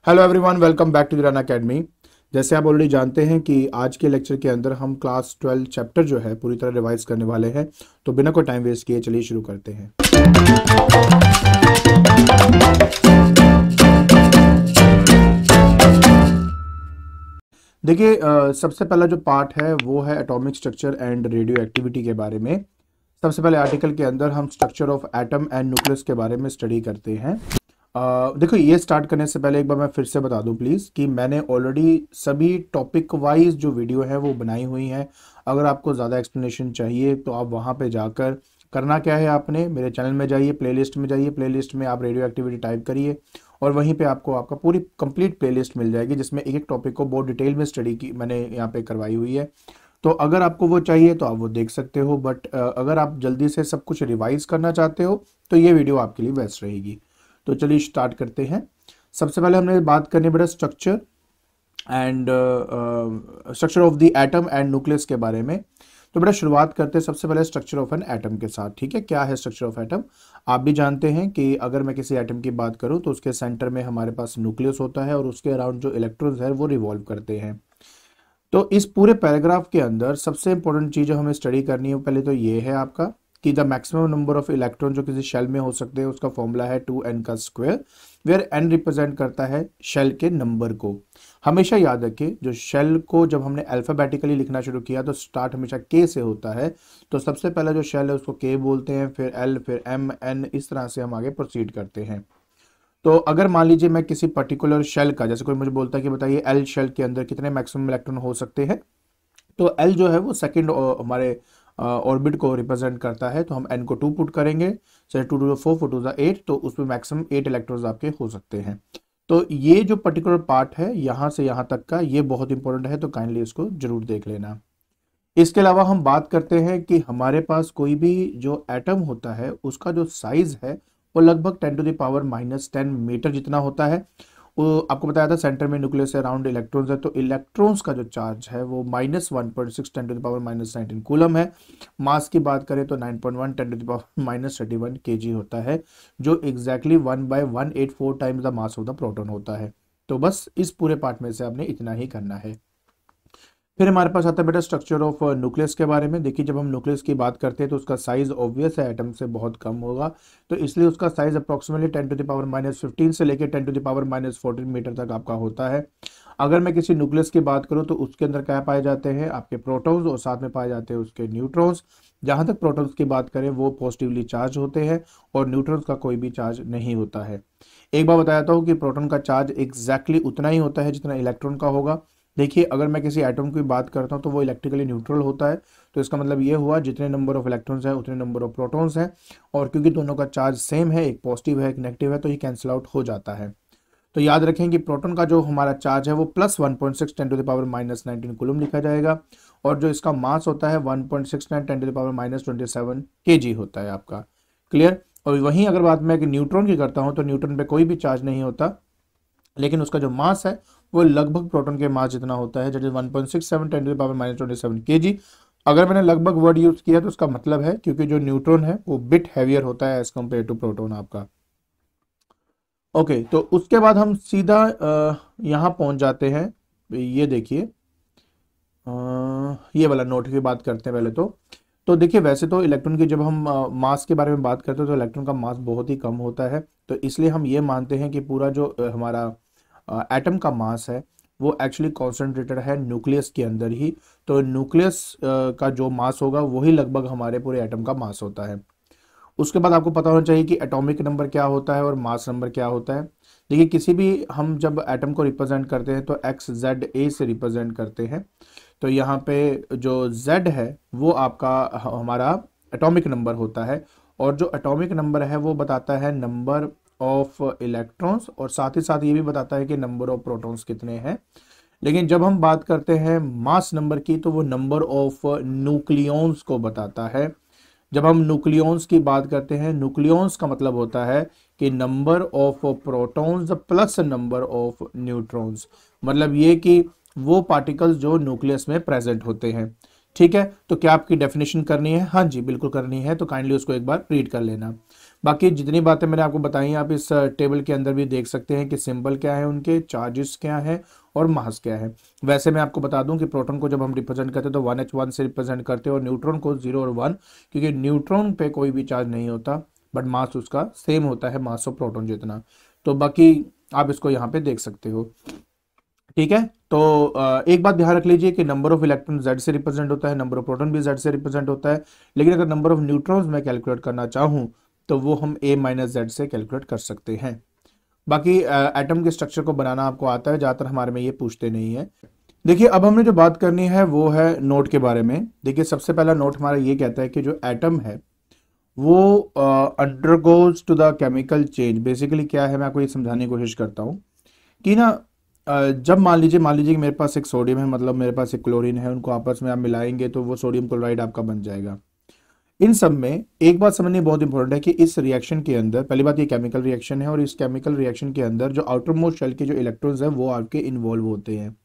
Hello everyone, welcome back to the Run Academy. जैसे आप already जानते हैं कि आज के लेक्चर के अंदर हम क्लास 12 चैप्टर जो है पूरी तरह रिवाइज करने वाले हैं। तो बिना कोई टाइम वेस्ट किए चलिए शुरू करते हैं। देखिए, सबसे पहला जो पार्ट है वो है atomic structure and radio activity के बारे में। सबसे पहले आर्टिकल के अंदर हम structure of atom and nucleus के बारे में स्टडी करते हैं। देखो, ये स्टार्ट करने से पहले एक बार मैं फिर से बता दूं प्लीज़ कि मैंने ऑलरेडी सभी टॉपिक वाइज जो वीडियो है वो बनाई हुई हैं। अगर आपको ज़्यादा एक्सप्लेनेशन चाहिए तो आप वहाँ पे जाकर करना क्या है, आपने मेरे चैनल में जाइए, प्लेलिस्ट में जाइए, प्लेलिस्ट में आप रेडियो एक्टिविटी टाइप करिए और वहीं पे आपको आपका पूरी कंप्लीट प्लेलिस्ट मिल जाएगी जिसमें एक एक टॉपिक को बहुत डिटेल में स्टडी की मैंने यहाँ पे करवाई हुई है। तो अगर आपको वो चाहिए तो आप वो देख सकते हो, बट अगर आप जल्दी से सब कुछ रिवाइज करना चाहते हो तो ये वीडियो आपके लिए बेस्ट रहेगी। तो चलिए स्टार्ट करते हैं। सबसे पहले हमने बात करनी बेटा structure and structure of the atom and nucleus के बारे में। तो बेटा शुरुआत करते हैं सबसे पहले स्ट्रक्चर ऑफ एन एटम के साथ। ठीक है, क्या है स्ट्रक्चर ऑफ एटम? आप भी जानते हैं कि अगर मैं किसी एटम की बात करूं तो उसके सेंटर में हमारे पास न्यूक्लियस होता है और उसके अराउंड जो इलेक्ट्रॉन्स है वो रिवॉल्व करते हैं। तो इस पूरे पैराग्राफ के अंदर सबसे इंपॉर्टेंट चीज जो हमें स्टडी करनी है पहले तो ये है आपका कि the maximum number of electron जो किसी शेल में हो सकते हैं उसका फॉर्मूला है 2n का स्क्वायर, वेयर n रिप्रेजेंट करता है शेल के नंबर को। हमेशा याद रखिए, जो शेल को जब हमने अल्फाबेटिकली लिखना शुरू किया तो स्टार्ट हमेशा k से होता है। तो सबसे पहला जो शेल है उसको k बोलते हैं, फिर l, फिर m, n, इस तरह से हम आगे प्रोसीड करते हैं। तो अगर मान लीजिए मैं किसी पर्टिकुलर शेल का, जैसे कोई मुझे बोलता है कि बताइए एल शेल के अंदर कितने मैक्सिमम इलेक्ट्रॉन हो सकते हैं, तो एल जो है वो सेकंड हमारे ऑर्बिट को रिप्रेजेंट करता है। तो हम एन को 2 पुट करेंगे, चाहे 2 टू 4, 4 टू 8, तो उसमें मैक्सिमम 8 इलेक्ट्रॉन्स आपके हो सकते हैं। तो ये जो पर्टिकुलर पार्ट है यहाँ से यहाँ तक का, ये बहुत इंपॉर्टेंट है, तो काइंडली इसको जरूर देख लेना। इसके अलावा हम बात करते हैं कि हमारे पास कोई भी जो एटम होता है उसका जो साइज है वो लगभग 10⁻⁻10 मीटर जितना होता है। वो आपको बताया था सेंटर में न्यूक्लियस से अराउंड इलेक्ट्रॉन्स है, तो इलेक्ट्रॉन्स का जो चार्ज है वो -1.6 10⁻⁻19 कूलम है। मास की बात करें तो 9.1 10⁻31 kg होता है, जो exactly 1/184 times the mass of the proton होता है। तो बस इस पूरे पार्ट में से आपने इतना ही करना है। फिर हमारे पास आता है बेटा स्ट्रक्चर ऑफ न्यूक्लियस के बारे में। देखिए, जब हम न्यूक्लियस की बात करते हैं तो उसका साइज ऑब्वियस है एटम से बहुत कम होगा, तो इसलिए उसका साइज अप्रोक्सीमेटली 10⁻⁻15 से लेकर 10⁻⁻14 मीटर तक आपका होता है। अगर मैं किसी न्यूक्लियस की बात करूं तो उसके अंदर क्या पाए जाते हैं, आपके प्रोटॉन्स और साथ में पाए जाते हैं उसके न्यूट्रॉन्स। जहां तक प्रोटॉन्स की बात करें वो पॉजिटिवली चार्ज होते हैं और न्यूट्रॉन्स का कोई भी चार्ज नहीं होता है। एक बार बताता हूँ कि प्रोटॉन का चार्ज एग्जैक्टली उतना ही होता है जितना इलेक्ट्रॉन का होगा। देखिए, अगर मैं किसी एटम की बात करता हूं तो वो इलेक्ट्रिकली न्यूट्रल होता है, तो इसका मतलब ये हुआ जितने नंबर ऑफ इलेक्ट्रॉन्स हैं उतने नंबर ऑफ प्रोटॉन्स हैं, और क्योंकि दोनों का चार्ज सेम है, एक पॉजिटिव है एक नेगेटिव है, तो ये कैंसिल आउट हो जाता है। तो याद रखें कि प्रोटॉन का जो हमारा चार्ज है वो +1.6 10⁻⁻19 कूलम लिखा जाएगा, और जो इसका मास होता है 1.69 10⁻⁻27 kg होता है आपका। क्लियर? और वहीं अगर बात मैं न्यूट्रॉन की करता हूं तो न्यूट्रॉन पे कोई भी चार्ज नहीं होता, लेकिन उसका जो मास है वो लगभग प्रोटॉन के मास जितना होता है, जैसे 1.67 10⁻⁻27 kg। अगर मैंने लगभग वर्ड यूज किया तो उसका मतलब है क्योंकि जो न्यूट्रॉन है वो बिट हैवियर होता है एज कम्पेयर टू प्रोटॉन आपका। ओके, तो उसके बाद हम सीधा यहाँ पहुंच जाते हैं। ये देखिए, ये वाला नोट की बात करते हैं पहले तो देखिए, वैसे तो इलेक्ट्रॉन की जब हम मास के बारे में बात करते हैं तो इलेक्ट्रॉन का मास बहुत ही कम होता है, तो इसलिए हम ये मानते हैं कि पूरा जो हमारा एटम का मास है वो एक्चुअली कॉन्सेंट्रेटेड है न्यूक्लियस के अंदर ही। तो न्यूक्लियस का जो मास होगा वही लगभग हमारे पूरे एटम का मास होता है। उसके बाद आपको पता होना चाहिए कि एटॉमिक नंबर क्या होता है और मास नंबर क्या होता है। देखिए, किसी भी हम जब एटम को रिप्रेजेंट करते हैं तो एक्स जेड ए से रिप्रेजेंट करते हैं। तो यहाँ पे जो z है वो आपका हमारा एटॉमिक नंबर होता है, और जो एटॉमिक नंबर है वो बताता है नंबर ऑफ इलेक्ट्रॉन्स, और साथ ही साथ ये भी बताता है कि नंबर ऑफ प्रोटॉन्स कितने हैं। लेकिन जब हम बात करते हैं मास नंबर की तो वो नंबर ऑफ न्यूक्लियॉन्स को बताता है। जब हम न्यूक्लियॉन्स की बात करते हैं, न्यूक्लियॉन्स का मतलब होता है कि number of protons plus number of neutrons, मतलब ये कि वो पार्टिकल्स जो न्यूक्लियस में प्रेजेंट होते हैं। ठीक है, तो क्या आपकी डेफिनेशन करनी है? हाँ जी, बिल्कुल करनी है, तो काइंडली उसको एक बार रीड कर लेना। बाकी जितनी बातें मैंने आपको बताई आप इस टेबल के अंदर भी देख सकते हैं कि सिंबल क्या है, उनके चार्जेस क्या है और मास क्या है। वैसे मैं आपको बता दूं कि प्रोटॉन को जब हम रिप्रेजेंट करते हैं तो 1h1 से रिप्रेजेंट करते हैं और न्यूट्रॉन को 0 और 1, क्योंकि न्यूट्रॉन पे कोई भी चार्ज नहीं होता बट मास उसका सेम होता है मास ऑफ प्रोटॉन जितना। तो बाकी आप इसको यहाँ पे देख सकते हो। ठीक है, तो एक बात ध्यान रख लीजिए कि नंबर ऑफ इलेक्ट्रॉन जेड से रिप्रेजेंट होता है, नंबर ऑफ प्रोटॉन भी जेड से रिप्रेजेंट होता है, लेकिन अगर नंबर ऑफ न्यूट्रॉन्स मैं कैलकुलेट करना चाहूँ तो वो हम a माइनस जेड से कैलकुलेट कर सकते हैं। बाकी एटम के स्ट्रक्चर को बनाना आपको आता है, ज़्यादातर हमारे में ये पूछते नहीं है। देखिए अब हमने जो बात करनी है वो है नोट के बारे में। देखिए सबसे पहला नोट हमारा ये कहता है कि जो एटम है वो undergoes to the chemical change. Basically क्या है, मैं आपको ये समझाने की कोशिश करता हूँ कि ना जब मान लीजिए कि मेरे पास एक सोडियम है, मतलब मेरे पास एक क्लोरीन है, उनको आपस में आप मिलाएंगे तो वो सोडियम क्लोराइड आपका बन जाएगा। इन सब में एक बात समझनी बहुत इंपॉर्टेंट है कि इस रिएक्शन के अंदर पहली बात ये केमिकल रिएक्शन है और इस केमिकल रिएक्शन के अंदर जो आउटर मोस्ट शेल के जो इलेक्ट्रॉन्स हैं वो आपके इन्वॉल्व होते हैं।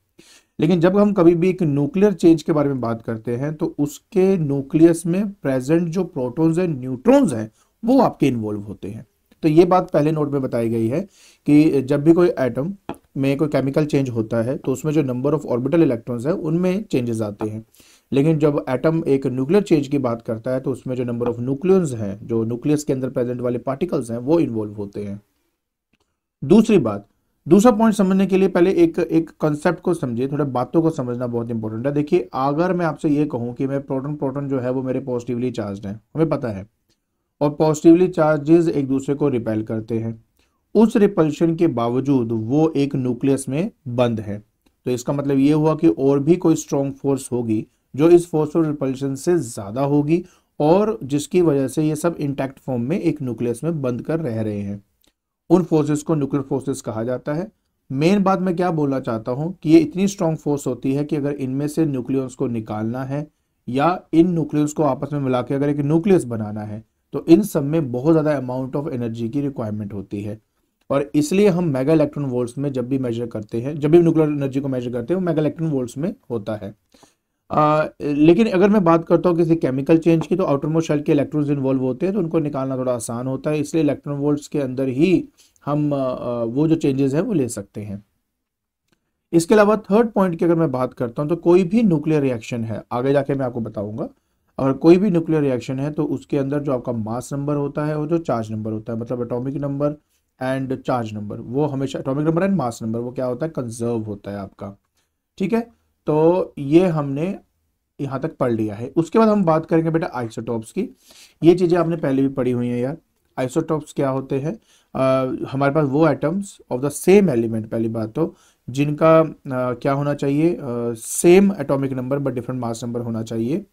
लेकिन जब हम कभी भी एक न्यूक्लियर चेंज के बारे में बात करते हैं तो उसके न्यूक्लियस में प्रेजेंट जो प्रोटॉन्स हैं न्यूट्रॉन्स हैं वो आपके इन्वॉल्व होते हैं। तो ये बात पहले नोट में बताई गई है कि जब भी कोई एटम में कोई केमिकल चेंज होता है तो उसमें जो नंबर ऑफ ऑर्बिटल इलेक्ट्रॉन्स है उनमें चेंजेस आते हैं, लेकिन जब एटम एक न्यूक्लियर चेंज की बात करता है तो उसमें जो नंबर ऑफ न्यूक्लियस हैं, जो न्यूक्लियस के अंदर प्रेजेंट वाले पार्टिकल्स हैं वो इन्वॉल्व होते हैं। दूसरी बात, दूसरा पॉइंट समझने के लिए पहले एक एक कॉन्सेप्ट को समझिए, थोड़ा बातों को समझना बहुत इंपॉर्टेंट है। देखिए अगर मैं आपसे ये कहूँ कि मैं प्रोटॉन प्रोटॉन जो है वो मेरे पॉजिटिवली चार्ज है, हमें पता है, और पॉजिटिवली चार्जेस एक दूसरे को रिपेल करते हैं, उस रिपल्शन के बावजूद वो एक न्यूक्लियस में बंद है, तो इसका मतलब ये हुआ कि और भी कोई स्ट्रॉन्ग फोर्स होगी जो इस फोर्स ऑफ रिपल्शन से ज्यादा होगी और जिसकी वजह से ये सब इंटैक्ट फॉर्म में एक न्यूक्लियस में बंद कर रह रहे हैं। उन फोर्सेस को न्यूक्लियर फोर्सेस कहा जाता है। मेन बात मैं क्या बोलना चाहता हूं कि ये इतनी स्ट्रांग फोर्स होती है कि अगर इनमें से न्यूक्लियस को निकालना है या इन न्यूक्लियस को आपस में मिला के अगर एक न्यूक्लियस बनाना है तो इन सब में बहुत ज़्यादा अमाउंट ऑफ एनर्जी की रिक्वायरमेंट होती है, और इसलिए हम मेगा इलेक्ट्रॉन वोल्ट्स में जब भी मेजर करते हैं, जब भी न्यूक्लियर एनर्जी को मेजर करते हैं वो मेगा इलेक्ट्रॉन वोल्ट्स में होता है। लेकिन अगर मैं बात करता हूँ किसी केमिकल चेंज की तो आउटर मोस्ट शेल के इलेक्ट्रॉन्स इन्वॉल्व होते हैं तो उनको निकालना थोड़ा आसान होता है, इसलिए इलेक्ट्रॉन वोल्ट्स के अंदर ही हम वो जो चेंजेस हैं वो ले सकते हैं। इसके अलावा थर्ड पॉइंट की अगर मैं बात करता हूँ तो कोई भी न्यूक्लियर रिएक्शन है, आगे जाके मैं आपको बताऊंगा, अगर कोई भी न्यूक्लियर रिएक्शन है तो उसके अंदर जो आपका मास नंबर होता है और जो चार्ज नंबर होता है, मतलब atomic number and charge number, वो हमेशा atomic number and mass number वो क्या होता है, कंजर्व होता है आपका। ठीक है, तो ये हमने यहाँ तक पढ़ लिया है। उसके बाद हम बात करेंगे बेटा आइसोटॉप्स की। ये चीज़ें आपने पहले भी पढ़ी हुई हैं यार। आइसोटॉप्स क्या होते हैं? हमारे पास वो atoms of the same element, पहली बात तो जिनका क्या होना चाहिए, same atomic number but different mass number होना चाहिए।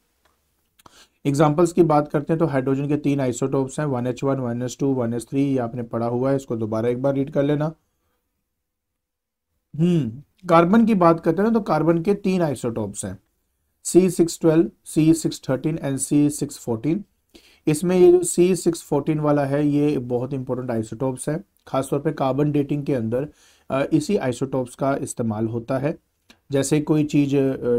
एग्जाम्पल्स की बात करते हैं तो हाइड्रोजन के 3 आइसोटॉप्स हैं, 1h1, 1s2, 1s3, ये आपने पढ़ा हुआ है, इसको दोबारा एक बार रीड कर लेना। कार्बन की बात करते हैं तो कार्बन के 3 आइसोटॉप्स हैं, C612, C613 एंड C614। इसमें ये जो C614 वाला है ये बहुत इंपॉर्टेंट आइसोटॉप्स है, खासतौर पे कार्बन डेटिंग के अंदर इसी आइसोटॉप्स का इस्तेमाल होता है। जैसे कोई चीज़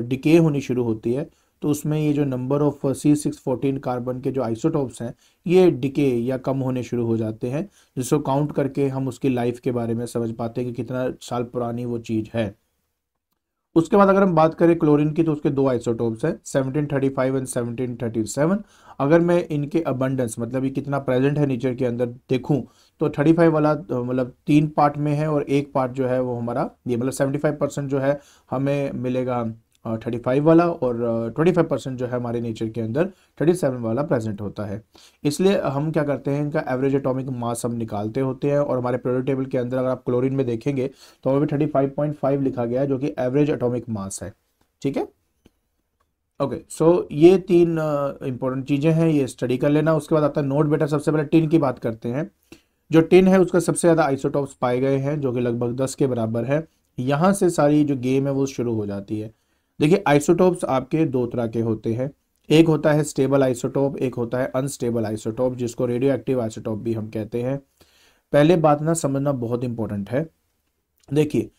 डिके होनी शुरू होती है तो उसमें ये जो नंबर ऑफ C614 कार्बन के जो आइसोटॉप्स हैं ये डिके या कम होने शुरू हो जाते हैं, जिसको काउंट करके हम उसकी लाइफ के बारे में समझ पाते हैं कि कितना साल पुरानी वो चीज़ है। उसके बाद अगर हम बात करें क्लोरीन की तो उसके 2 आइसोटोप्स हैं, 1735 एंड 1737। अगर मैं इनके अबंडेंस मतलब ये कितना प्रेजेंट है नेचर के अंदर देखूं तो 35 वाला मतलब 3 पार्ट में है और एक पार्ट जो है वो हमारा ये मतलब 75% जो है हमें मिलेगा 35 वाला, और 25% जो है हमारे नेचर के अंदर 37 वाला प्रेजेंट होता है। इसलिए हम क्या करते हैं, इनका एवरेज एटॉमिक मास हम निकालते होते हैं, और हमारे पीरियोडिक टेबल के अंदर अगर आप क्लोरीन में देखेंगे तो हमें 35.5 लिखा गया है जो कि एवरेज एटॉमिक मास है। ठीक है, ओके, सो ये 3 इंपॉर्टेंट चीज़ें हैं, ये स्टडी कर लेना। उसके बाद आता है नोट बेटा। सबसे पहले टिन की बात करते हैं। जो टिन है उसका सबसे ज़्यादा आइसोटॉप्स पाए गए हैं जो कि लगभग 10 के बराबर है। यहाँ से सारी जो गेम है वो शुरू हो जाती है। देखिए आइसोटोप्स आपके 2 तरह के होते हैं, एक होता है स्टेबल आइसोटोप, एक होता है अनस्टेबल आइसोटोप, जिसको रेडियो एक्टिव आइसोटोप भी हम कहते हैं। पहले बात ना समझना बहुत इंपॉर्टेंट है। देखिए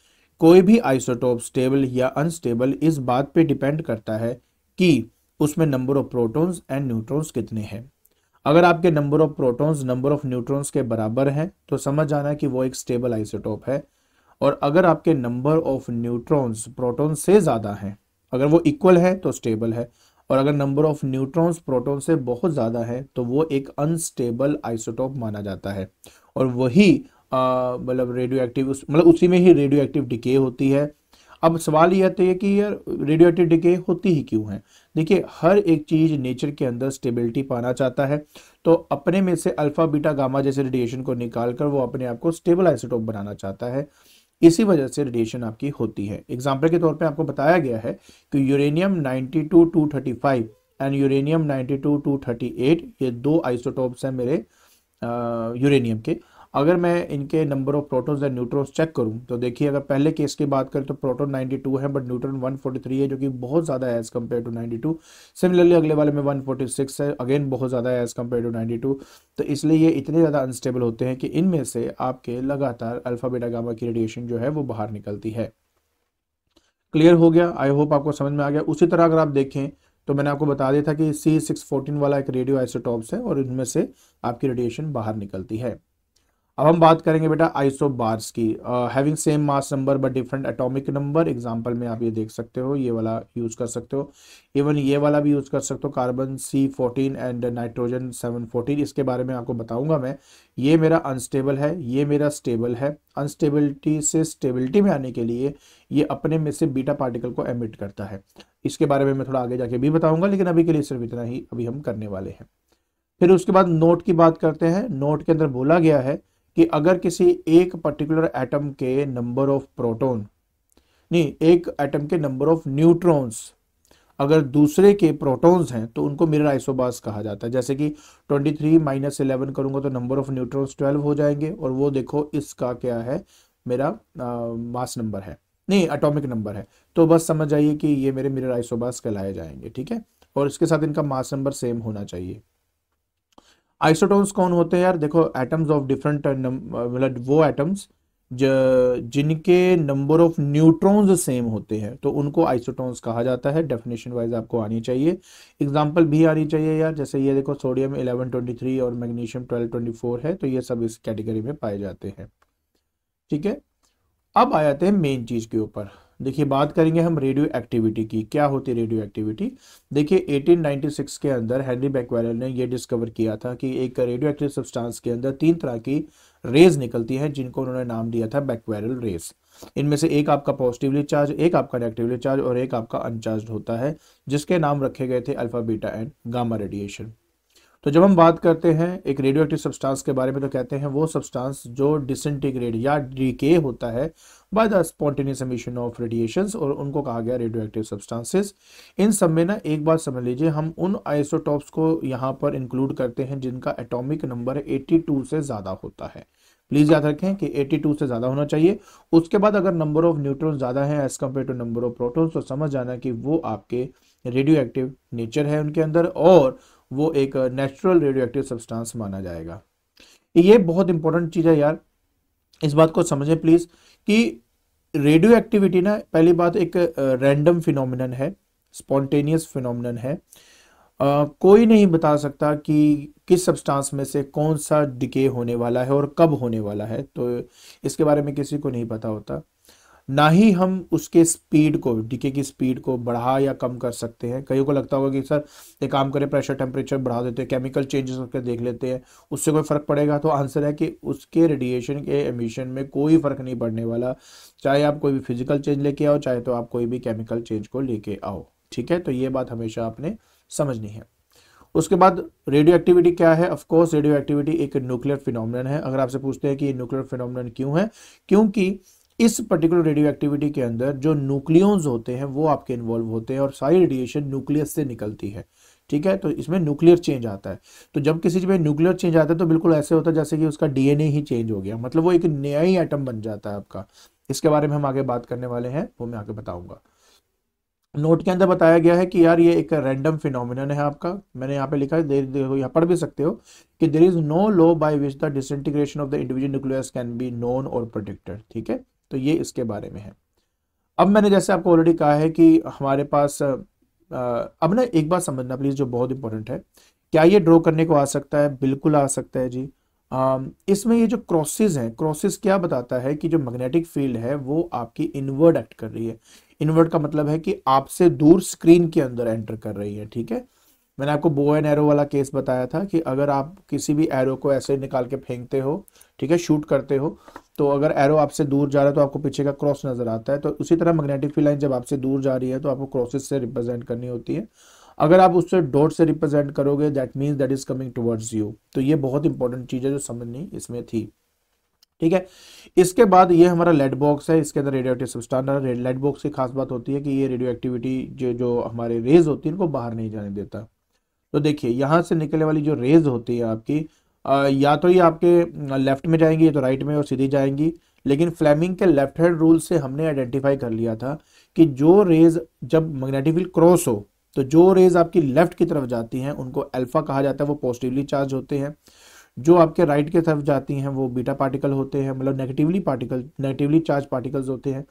कोई भी आइसोटोप स्टेबल या अनस्टेबल इस बात पे डिपेंड करता है कि उसमें number of protons and neutrons कितने हैं। अगर आपके number of protons number of neutrons के बराबर हैं तो समझ जाना कि वो एक स्टेबल आइसोटोप है। और अगर आपके नंबर ऑफ न्यूट्रॉन्स प्रोटॉन से ज़्यादा हैं, अगर वो इक्वल है तो स्टेबल है, और अगर नंबर ऑफ न्यूट्रॉन्स प्रोटॉन से बहुत ज़्यादा है तो वो एक अनस्टेबल आइसोटोप माना जाता है। और वही मतलब रेडियो एक्टिव, मतलब उसी में ही रेडियो एक्टिव डिके होती है। अब सवाल ये आता है कि यार रेडियो एक्टिव डिके होती ही क्यों है। देखिए, हर एक चीज़ नेचर के अंदर स्टेबिलिटी पाना चाहता है, तो अपने में से अल्फा बीटा गामा जैसे रेडिएशन को निकाल कर वो अपने आप को स्टेबल आइसोटोप बनाना चाहता है। इसी वजह से रेडिएशन आपकी होती है। एग्जाम्पल के तौर पे आपको बताया गया है कि यूरेनियम 92-235 एंड यूरेनियम 92-238, ये दो आइसोटोप्स हैं मेरे यूरेनियम के। अगर मैं इनके number of protons and neutrons check करूं तो देखिए, अगर पहले केस की बात करें तो प्रोटॉन 92 है बट न्यूट्रॉन 143 है, जो कि बहुत ज़्यादा है एज कम्पेयर टू 92। सिमिलरली अगले वाले में 146 है, अगेन बहुत ज़्यादा है एज कम्पेयर टू 92। तो इसलिए ये इतने ज़्यादा अनस्टेबल होते हैं कि इनमें से आपके लगातार अल्फा बीटा गामा की रेडिएशन जो है वो बाहर निकलती है। क्लियर हो गया? आई होप आपको समझ में आ गया। उसी तरह अगर आप देखें तो मैंने आपको बता दिया था कि C614 वाला एक रेडियो आइसोटॉप्स है और इनमें से आपकी रेडिएशन बाहर निकलती है। अब हम बात करेंगे बेटा आइसोबार्स की। Having same mass number but different atomic number. Example में आप ये देख सकते हो, ये वाला यूज कर सकते हो, इवन ये वाला भी यूज कर सकते हो, कार्बन C14 एंड नाइट्रोजन 714। इसके बारे में आपको बताऊंगा मैं। ये मेरा अनस्टेबल है, ये मेरा स्टेबल है। अनस्टेबिलिटी से स्टेबिलिटी में आने के लिए ये अपने में से बीटा पार्टिकल को एमिट करता है। इसके बारे में मैं थोड़ा आगे जाके भी बताऊंगा, लेकिन अभी के लिए सिर्फ इतना ही अभी हम करने वाले हैं। फिर उसके बाद नोट की बात करते हैं। नोट के अंदर बोला गया है कि अगर किसी एक पर्टिकुलर एटम के नंबर ऑफ प्रोटॉन, नहीं, एक एटम के नंबर ऑफ न्यूट्रॉन्स अगर दूसरे के प्रोटॉन्स हैं तो उनको मिरर आइसोबार्स कहा जाता है। जैसे कि 23 - 11 करूंगा तो नंबर ऑफ न्यूट्रॉन्स 12 हो जाएंगे, और वो देखो इसका क्या है, मेरा मास नंबर है, नहीं एटॉमिक नंबर है। तो बस समझ जाइए कि ये मेरे मिरर आइसोबार्स कहलाए जाएंगे, ठीक है। और इसके साथ इनका मास नंबर सेम होना चाहिए। आइसोटोन्स कौन होते हैं यार? देखो, एटम्स ऑफ डिफरेंट, मतलब वो एटम्स जिनके नंबर ऑफ न्यूट्रॉन्स सेम होते हैं तो उनको आइसोटोन्स कहा जाता है। डेफिनेशन वाइज आपको आनी चाहिए, एग्जांपल भी आनी चाहिए यार। जैसे ये देखो, सोडियम 1123 और मैग्नीशियम 1224 है, तो ये सब इस कैटेगरी में पाए जाते हैं, ठीक है। अब आ जाते हैं मेन चीज के ऊपर। देखिए, बात करेंगे हम रेडियो एक्टिविटी की। क्या होती है रेडियो एक्टिविटी? देखिए, 1896 के अंदर हेनरी बैक्वेरेल ने यह डिस्कवर किया था कि एक रेडियो एक्टिव सब्सटेंस के अंदर 3 तरह की रेज निकलती हैं, जिनको उन्होंने नाम दिया था बैक्वेरेल रेज। इनमें से एक आपका पॉजिटिवली चार्ज, एक आपका नेगेटिवली चार्ज और एक आपका अनचार्ज होता है, जिसके नाम रखे गए थे alpha beta and gamma radiation. तो जब हम बात करते हैं एक रेडियो एक्टिव सब्सटेंस के बारे में तो कहते हैं वो सब्सटेंस जो डिसइंटीग्रेट या डीके होता है by the spontaneous emission of radiations, और उनको कहा गया रेडियो एक्टिव सब्सटेंसेस। इन सब में ना एक बात समझ लीजिए, हम उन आइसोटॉप्स को यहाँ पर इंक्लूड करते हैं जिनका एटॉमिक नंबर 82 से ज़्यादा होता है। प्लीज़ याद रखें कि 82 से ज़्यादा होना चाहिए। उसके बाद अगर नंबर ऑफ न्यूट्रॉन ज़्यादा है as compared to number of protons, तो समझ जाना कि वो आपके रेडियो एक्टिव नेचर है उनके अंदर, और वो एक नेचुरल रेडियो एक्टिव सब्सटेंस माना जाएगा। ये बहुत इंपॉर्टेंट चीज़ है यार, इस बात को समझें प्लीज़ कि रेडियो एक्टिविटी ना, पहली बात, एक रैंडम फिनोमिनन है, स्पॉन्टेनियस फिनोमिनन है। कोई नहीं बता सकता कि किस सब्सटेंस में से कौन सा डिके होने वाला है और कब होने वाला है, तो इसके बारे में किसी को नहीं पता होता। ना ही हम उसके स्पीड को, डीके की स्पीड को बढ़ा या कम कर सकते हैं। कईयों को लगता होगा कि सर एक काम करें, प्रेशर टेम्परेचर बढ़ा देते हैं, केमिकल चेंजेस करके देख लेते हैं, उससे कोई फर्क पड़ेगा? तो आंसर है कि उसके रेडिएशन के एमिशन में कोई फर्क नहीं पड़ने वाला, चाहे आप कोई भी फिजिकल चेंज लेके आओ, चाहे तो आप कोई भी केमिकल चेंज को लेके आओ, ठीक है। तो ये बात हमेशा आपने समझनी है। उसके बाद रेडियो एक्टिविटी क्या है? ऑफ कोर्स रेडियो एक्टिविटी एक न्यूक्लियर फिनोमेनन है। अगर आपसे पूछते हैं कि ये न्यूक्लियर फिनोमेनन क्यों है, क्योंकि इस पर्टिकुलर रेडियो एक्टिविटी के अंदर जो न्यूक्लियॉन्स होते हैं वो आपके इन्वॉल्व होते हैं, और सारी रेडिएशन न्यूक्लियस से निकलती है, ठीक है। तो इसमें न्यूक्लियर चेंज आता है। तो जब किसी चीज में न्यूक्लियर चेंज आता है तो बिल्कुल ऐसे होता है जैसे कि उसका डीएनए ही चेंज हो गया, मतलब वो एक नया ही एटम बन जाता है आपका। इसके बारे में हम आगे बात करने वाले हैं, वो मैं आगे बताऊंगा। नोट के अंदर बताया गया है कि यार ये एक रैंडम फिनोमिनन है आपका। मैंने यहाँ पे लिखा है, देखो यहाँ पढ़ भी सकते हो कि there is no law by which the disintegration of the individual nucleus can be known और प्रेडिक्टेड, ठीक है। तो ये इसके बारे में है। अब मैंने जैसे आपको ऑलरेडी कहा है कि हमारे पास अब ना एक बात समझना प्लीज, जो बहुत इंपॉर्टेंट है क्या ये ड्रॉ करने को आ सकता है? बिल्कुल आ सकता है जी। इसमें ये जो क्रॉसेस हैं, क्रॉसेस क्या बताता है कि जो मैग्नेटिक फील्ड है वो आपकी इनवर्ड एक्ट कर रही है। इनवर्ड का मतलब है कि आपसे दूर स्क्रीन के अंदर एंटर कर रही है, ठीक है। मैंने आपको बो एंड एरो वाला केस बताया था कि अगर आप किसी भी एरो को ऐसे निकाल के फेंकते हो, ठीक है, शूट करते हो, तो अगर एरो आपसे दूर जा रहा है तो आपको पीछे का क्रॉस नजर आता है। तो उसी तरह मैग्नेटिक फील्ड लाइन जब आपसे दूर जा रही है तो आपको क्रॉसेस से रिप्रेजेंट करनी होती है। अगर आप उससे डॉट से रिप्रेजेंट करोगे, that means that is coming towards you. तो ये बहुत इंपॉर्टेंट चीज है जो समझनी इसमें थी, ठीक है। इसके बाद ये हमारा लेड बॉक्स है, इसके अंदर रेडियो एक्टिव सब्सटेंस है। लेड बॉक्स की खास बात होती है कि ये रेडियो एक्टिविटी जो जो हमारे रेज होती है इनको बाहर नहीं जाने देता। तो देखिए यहाँ से निकलने वाली जो रेज होती है आपकी, या तो ये आपके लेफ्ट में जाएंगी या तो राइट में और सीधी जाएंगी। लेकिन फ्लेमिंग के लेफ्ट हैंड रूल से हमने आइडेंटिफाई कर लिया था कि जो रेज जब मैग्नेटिक फील्ड क्रॉस हो, तो जो रेज आपकी लेफ्ट की तरफ जाती हैं उनको अल्फा कहा जाता है, वो पॉजिटिवली चार्ज होते हैं। जो आपके राइट की तरफ जाती हैं वो बीटा पार्टिकल होते हैं, मतलब नेगेटिवली चार्ज पार्टिकल्स होते हैं।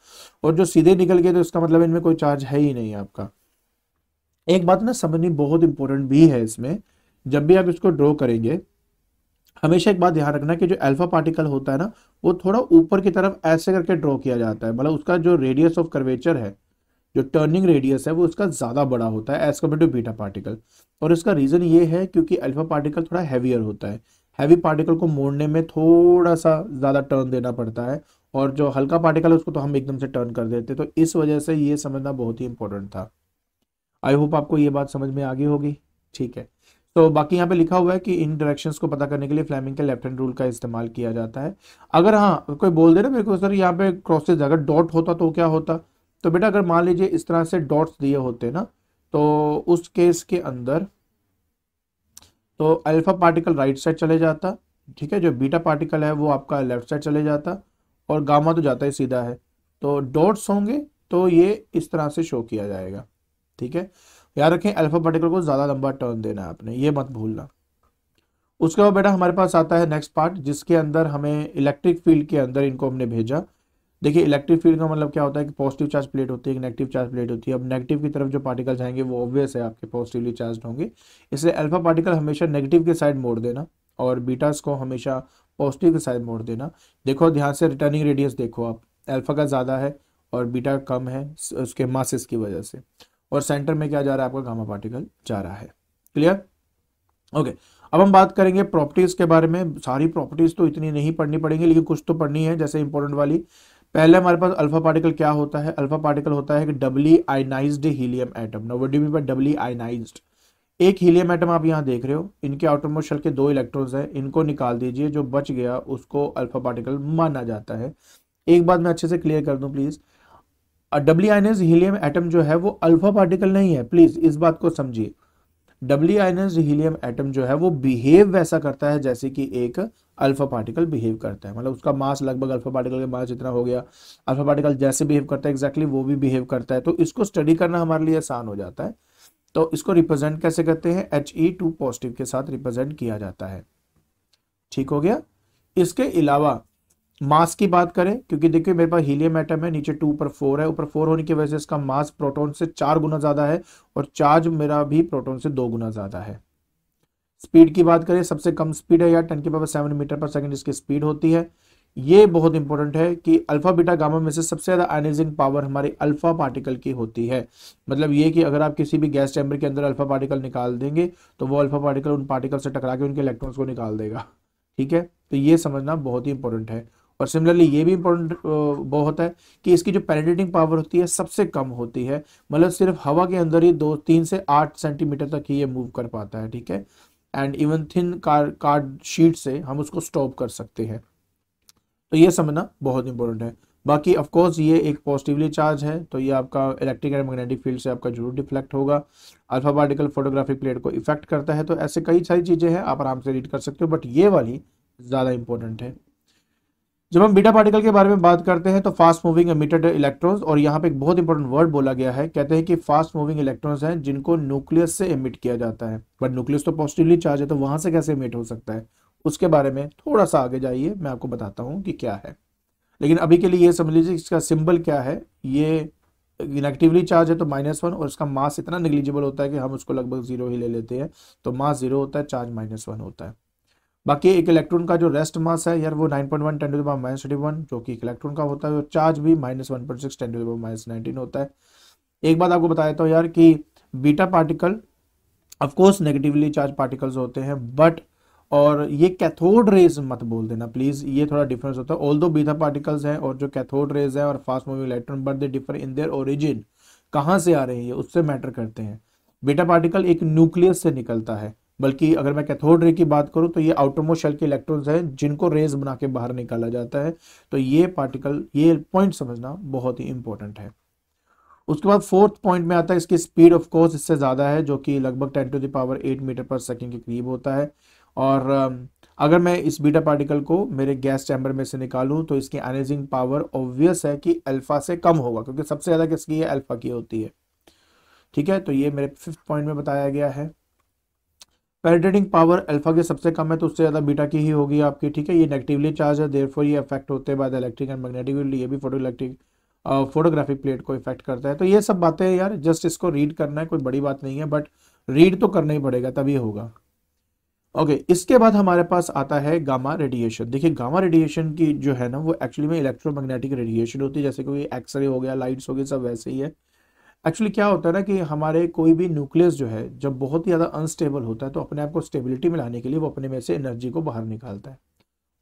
और जो सीधे निकल गए तो इसका मतलब इनमें कोई चार्ज है ही नहीं आपका। एक बात ना समझनी बहुत इंपॉर्टेंट भी है इसमें, जब भी आप इसको ड्रॉ करेंगे हमेशा एक बात ध्यान रखना कि जो अल्फा पार्टिकल होता है ना वो थोड़ा ऊपर की तरफ ऐसे करके ड्रॉ किया जाता है, मतलब उसका जो रेडियस ऑफ कर्वेचर है, जो टर्निंग रेडियस है वो उसका ज़्यादा बड़ा होता है as compared to beta particle. और इसका रीज़न ये है क्योंकि अल्फा पार्टिकल थोड़ा हैवियर होता है, हैवी पार्टिकल को मोड़ने में थोड़ा सा ज़्यादा टर्न देना पड़ता है, और जो हल्का पार्टिकल है उसको तो हम एकदम से टर्न कर देते हैं। तो इस वजह से ये समझना बहुत ही इंपॉर्टेंट था। आई होप आपको ये बात समझ में आ गई होगी, ठीक है। तो बाकी यहाँ पे लिखा हुआ है कि इन डायरेक्शंस को पता करने के लिए फ्लेमिंग के लेफ्ट हैंड रूल का इस्तेमाल किया जाता है। अगर हाँ कोई बोल दे ना मेरे को सर यहाँ पे क्रॉसेज अगर डॉट होता तो क्या होता, तो बेटा अगर मान लीजिए इस तरह से डॉट्स दिए होते ना, तो उस केस के अंदर तो अल्फा पार्टिकल राइट साइड चले जाता, ठीक है, जो बीटा पार्टिकल है वो आपका लेफ्ट साइड चले जाता, और गामा तो जाता ही सीधा है। तो डॉट्स होंगे तो ये इस तरह से शो किया जाएगा, ठीक है। याद रखें अल्फा पार्टिकल को ज़्यादा लंबा टर्न देना है आपने, ये मत भूलना। उसके बाद बेटा हमारे पास आता है नेक्स्ट पार्ट, जिसके अंदर हमें इलेक्ट्रिक फील्ड के अंदर इनको हमने भेजा। देखिए इलेक्ट्रिक फील्ड का मतलब क्या होता है कि पॉजिटिव चार्ज प्लेट होती है, एक नेगेटिव चार्ज प्लेट होती है। अब नेगेटिव की तरफ जो पार्टिकल जाएंगे वो ऑब्वियस है आपके पॉजिटिवली चार्ज होंगे, इसलिए अल्फा पार्टिकल हमेशा नेगेटिव के साइड मोड़ देना और बीटास को हमेशा पॉजिटिव के साइड मोड़ देना। देखो ध्यान से रिटर्निंग रेडियस देखो आप, अल्फा का ज़्यादा है और बीटा कम है उसके मासेस की वजह से, और सेंटर में क्या जा रहा है आपका गामा पार्टिकल जा रहा है। क्लियर? ओके। अब हम बात करेंगे प्रॉपर्टीज के बारे में। सारी प्रॉपर्टीज तो इतनी नहीं पढ़नी पड़ेंगी लेकिन कुछ तो पढ़नी है, जैसे इंपॉर्टेंट वाली। पहले हमारे पास अल्फा पार्टिकल क्या होता है? अल्फा पार्टिकल होता है कि doubly ionized helium atom. Now what do you mean by doubly ionized? एक हीलियम एटम आप यहाँ देख रहे हो, इनके आउटरमोस्ट शेल के 2 इलेक्ट्रॉन्स हैं, इनको निकाल दीजिए, जो बच गया उसको अल्फा पार्टिकल माना जाता है। एक बात मैं अच्छे से क्लियर कर दूं please, Dabali ionized helium atom जो है वो अल्फा पार्टिकल नहीं है, प्लीज इस बात को समझिए। डबली आयनाइज्ड हीलियम एटम जो है वो बिहेव वैसा करता है जैसे कि एक अल्फा पार्टिकल बिहेव करता है, मतलब उसका मास लगभग अल्फा पार्टिकल के मास जितना हो गया। अल्फा पार्टिकल जैसे बिहेव करता है एग्जैक्टली वो भी बिहेव करता है, तो इसको स्टडी करना हमारे लिए आसान हो जाता है। तो इसको रिप्रेजेंट कैसे करते हैं? He2 पॉजिटिव के साथ रिप्रेजेंट किया जाता है, ठीक हो गया। इसके अलावा मास की बात करें, क्योंकि देखिए मेरे पास हीलियम एटम है, नीचे 2 ऊपर 4 है, ऊपर 4 होने की वजह से इसका मास प्रोटॉन से 4 गुना ज्यादा है और चार्ज मेरा भी प्रोटॉन से 2 गुना ज्यादा है। स्पीड की बात करें, सबसे कम स्पीड है यार 10⁻⁷ मीटर पर सेकंड इसकी स्पीड होती है। ये बहुत इंपॉर्टेंट है कि अल्फा बीटा गामा में से सबसे ज्यादा आयनाइजिंग पावर हमारी अल्फा पार्टिकल की होती है। मतलब ये कि अगर आप किसी भी गैस चैम्बर के अंदर अल्फा पार्टिकल निकाल देंगे तो वो अल्फा पार्टिकल उन पार्टिकल से टकरा के उनके इलेक्ट्रॉन्स को निकाल देगा, ठीक है। तो ये समझना बहुत ही इंपॉर्टेंट है। और सिमिलरली ये भी इंपॉर्टेंट बहुत है कि इसकी जो पेनिट्रेटिंग पावर होती है सबसे कम होती है, मतलब सिर्फ हवा के अंदर ही 3 से 8 सेंटीमीटर तक ही ये मूव कर पाता है, ठीक है। And even thin card sheet से हम उसको स्टॉप कर सकते हैं, तो ये समझना बहुत इंपॉर्टेंट है। बाकी ऑफ कोर्स ये एक पॉजिटिवली चार्ज है, तो ये आपका इलेक्ट्रिक एंड मैग्नेटिक फील्ड से आपका जरूर डिफ्लेक्ट होगा। अल्फा पार्टिकल फोटोग्राफिक प्लेट को इफेक्ट करता है, तो ऐसे कई सारी चीजें हैं आप आराम से रीड कर सकते हो, बट ये वाली ज्यादा इंपॉर्टेंट है। जब हम बीटा पार्टिकल के बारे में बात करते हैं तो फास्ट मूविंग एमिटेड इलेक्ट्रॉन्स, और यहाँ पे एक बहुत इंपॉर्टेंट वर्ड बोला गया है, कहते हैं कि फास्ट मूविंग इलेक्ट्रॉन्स हैं जिनको न्यूक्लियस से एमिट किया जाता है। बट न्यूक्लियस तो पॉजिटिवली चार्ज है, तो वहां से कैसे एमिट हो सकता है उसके बारे में थोड़ा सा आगे जाइए, मैं आपको बताता हूँ कि क्या है। लेकिन अभी के लिए ये समझ लीजिए इसका सिंबल क्या है, ये नेगेटिवली चार्ज है तो -1, और इसका मास इतना निग्लिजिबल होता है कि हम उसको लगभग 0 ही ले लेते हैं, तो मास 0 होता है, चार्ज -1 होता है। बाकी एक इलेक्ट्रॉन का जो रेस्ट मास है यार वो 9.1 10 टू द पावर -31 जो कि एक इलेक्ट्रॉन का होता है, और चार्ज भी -1.6 10 टू द पावर -19 होता है। एक बात आपको बताया था यार कि beta particle of course negatively charge particles होते हैं, बट और ये कैथोड रेज मत बोल देना प्लीज, ये थोड़ा डिफरेंस होता है। ऑल्दो बीटा पार्टिकल्स हैं और जो कैथोड रेज है और fast moving electron, but they differ in their origin, कहाँ से आ रहे हैं ये उससे मैटर करते हैं। बीटा पार्टिकल एक न्यूक्लियस से निकलता है, बल्कि अगर मैं कैथोड रे की बात करूं तो ये आउटरमोस्ट शेल के इलेक्ट्रॉन्स हैं जिनको रेज बना के बाहर निकाला जाता है। तो ये पार्टिकल, ये पॉइंट समझना बहुत ही इंपॉर्टेंट है। उसके बाद फोर्थ पॉइंट में आता है इसकी स्पीड, ऑफ कोर्स इससे ज़्यादा है, जो कि लगभग 10 टू द पावर 8 मीटर पर सेकंड के करीब होता है। और अगर मैं इस बीटा पार्टिकल को मेरे गैस चैम्बर में से निकालूं तो इसकी एनर्जिंग पावर ऑब्वियस है कि अल्फा से कम होगा, क्योंकि सबसे ज़्यादा किसकी है, अल्फा की होती है। ठीक है, तो ये मेरे 5th पॉइंट में बताया गया है। पेनिट्रेटिंग पावर अल्फा के सबसे कम है तो उससे ज़्यादा बीटा की ही होगी आपकी। ठीक है, ये नेगेटिवली चार्ज है, देयरफॉर ये अफेक्ट होते हैं by the electric and magnetic field, ये भी फोटोग्राफिक प्लेट को इफेक्ट करता है। तो ये सब बातें यार जस्ट इसको रीड करना है, कोई बड़ी बात नहीं है, बट रीड तो करना ही पड़ेगा तभी होगा। ओके, इसके बाद हमारे पास आता है गामा रेडिएशन। देखिए गामा रेडिएशन की जो है ना वो एक्चुअली में इलेक्ट्रोमैग्नेटिक रेडिएशन होती है, जैसे कोई एक्सरे हो गया, लाइट्स हो गई, सब वैसे ही है। एक्चुअली क्या होता है ना कि हमारे कोई भी न्यूक्लियस जो है जब बहुत ही ज़्यादा अनस्टेबल होता है तो अपने आप को स्टेबिलिटी में लाने के लिए वो अपने में से एनर्जी को बाहर निकालता है।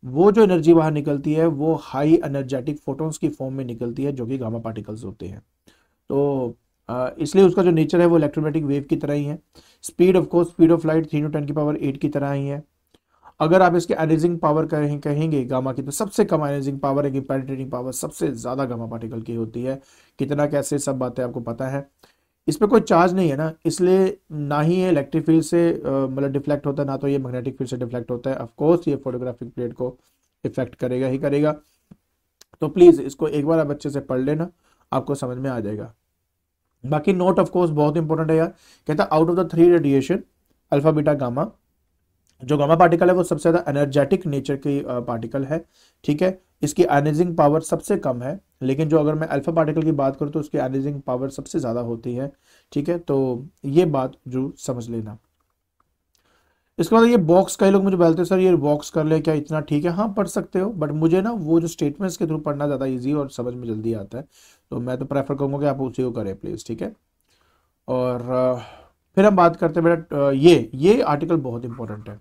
वो जो एनर्जी बाहर निकलती है वो हाई एनर्जेटिक फोटॉन्स की फॉर्म में निकलती है, जो कि गामा पार्टिकल्स होते हैं। तो इसलिए उसका जो नेचर है वो इलेक्ट्रोमैग्नेटिक वेव की तरह ही है। Speed of course speed of light 3 × 10 की पावर 8 की तरह ही है। अगर आप इसके एनर्जिंग पावर कहेंगे गामा की, तो सबसे कम एनर्जिंग पावर है कि पेनिट्रेटिंग पावर सबसे ज़्यादा गामा पार्टिकल की होती है। कितना कैसे सब बातें आपको पता है। इस पे कोई चार्ज नहीं है ना, इसलिए ना ही ये इलेक्ट्रिक फील्ड से मतलब डिफ्लेक्ट होता है, ना तो ये मैग्नेटिक फील्ड से डिफ्लेक्ट होता है। ऑफ कोर्स ये फोटोग्राफिक प्लेट को इफेक्ट करेगा ही करेगा। तो प्लीज़ इसको एक बार आप अच्छे से पढ़ लेना, आपको समझ में आ जाएगा। बाकी नोट ऑफ कोर्स बहुत इंपॉर्टेंट है यार, कहता है out of the 3 radiation alpha beta gamma, जो गामा पार्टिकल है वो सबसे ज़्यादा एनर्जेटिक नेचर की पार्टिकल है। ठीक है, इसकी एनर्जिंग पावर सबसे कम है, लेकिन जो अगर मैं अल्फा पार्टिकल की बात करूँ तो उसकी एनर्जिंग पावर सबसे ज़्यादा होती है। ठीक है, तो ये बात जरूर समझ लेना। इसके बाद ये बॉक्स, कई लोग मुझे बोलते हैं सर ये बॉक्स कर ले क्या, इतना ठीक है। हाँ पढ़ सकते हो, बट मुझे ना वो जो स्टेटमेंट्स के थ्रू पढ़ना ज़्यादा ईजी और समझ में जल्दी आता है, तो मैं तो प्रेफर करूँगा कि आप उसी को करें प्लीज़। ठीक है, और फिर हम बात करते हैं बेटा ये आर्टिकल बहुत इंपॉर्टेंट है